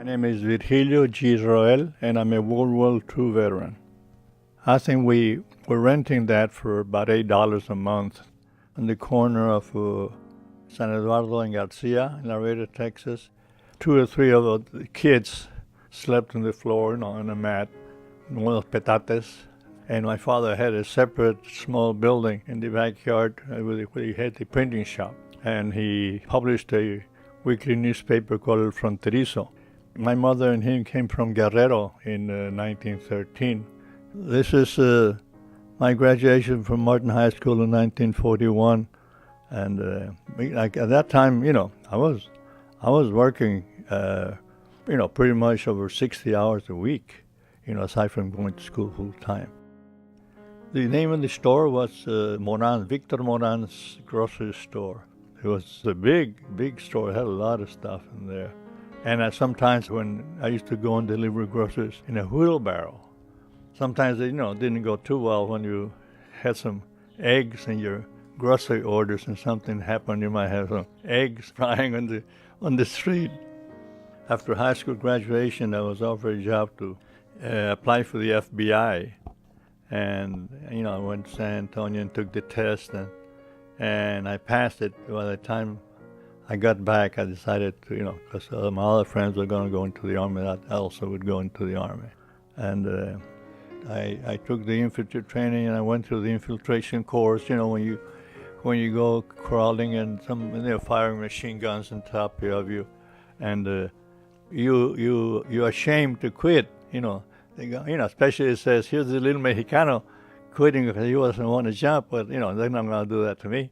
My name is Virgilio G. Roel, and I'm a World War II veteran. I think we were renting that for about $8 a month on the corner of San Eduardo and Garcia in Laredo, Texas. Two or three of the kids slept on the floor, on a mat, one of petates. And my father had a separate small building in the backyard where he had the printing shop. And he published a weekly newspaper called El Fronterizo. My mother and him came from Guerrero in 1913. This is my graduation from Martin High School in 1941. And at that time, I was working, pretty much over 60 hours a week, aside from going to school full time. The name of the store was Victor Moran's grocery store. It was a big store. It had a lot of stuff in there. And sometimes when I used to go and deliver groceries in a wheelbarrow, sometimes it, didn't go too well when you had some eggs in your grocery orders and something happened. You might have some eggs flying on the street. After high school graduation, I was offered a job to apply for the FBI. And, I went to San Antonio and took the test, and I passed it. By the time I got back, I decided to, because my other friends were going to go into the Army, that I also would go into the Army. And I took the infantry training, and I went through the infiltration course, when you go crawling and they're firing machine guns on top of you, and you're ashamed to quit, especially it says, here's the little Mexicano quitting because he doesn't want to jump, but, they're not going to do that to me.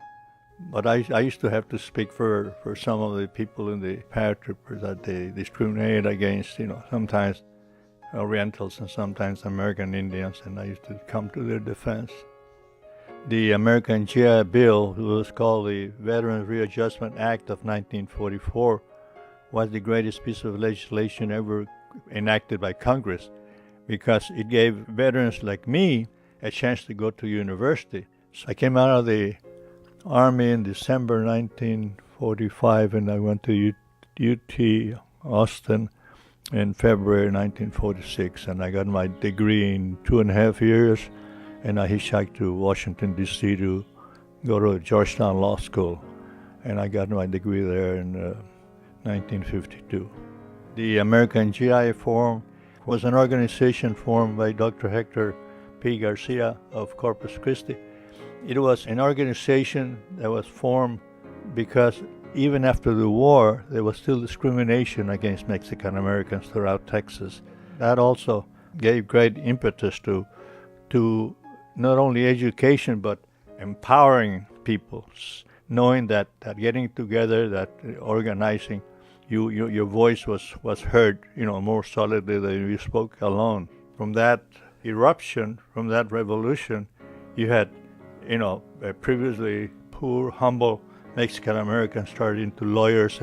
But I used to have to speak for some of the people in the paratroopers that they discriminated against, sometimes Orientals and sometimes American Indians, and I used to come to their defense. The American GI Bill, which was called the Veterans Readjustment Act of 1944, was the greatest piece of legislation ever enacted by Congress, because it gave veterans like me a chance to go to university. So I came out of the Army in December 1945, and I went to UT Austin in February 1946, and I got my degree in 2.5 years, and I hitchhiked to Washington, D.C. to go to Georgetown Law School, and I got my degree there in 1952. The American GI Forum was an organization formed by Dr. Hector P. Garcia of Corpus Christi. It was an organization that was formed because even after the war, there was still discrimination against Mexican Americans throughout Texas. That also gave great impetus to not only education, but empowering people, knowing that getting together, that organizing, your voice was heard, more solidly than you spoke alone. From that eruption, from that revolution, you had, previously poor, humble Mexican Americans turned into lawyers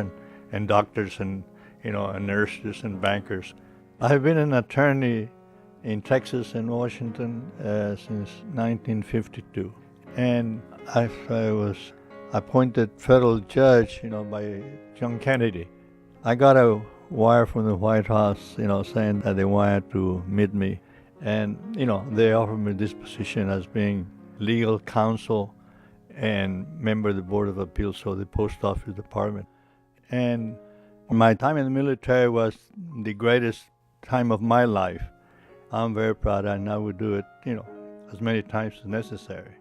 and doctors and nurses and bankers. I have been an attorney in Texas and Washington since 1952, and I was appointed federal judge, by John Kennedy. I got a wire from the White House, saying that they wanted to meet me, and they offered me this position as being legal counsel and member of the Board of Appeals of the Post Office Department. And my time in the military was the greatest time of my life. I'm very proud, and I would do it, as many times as necessary.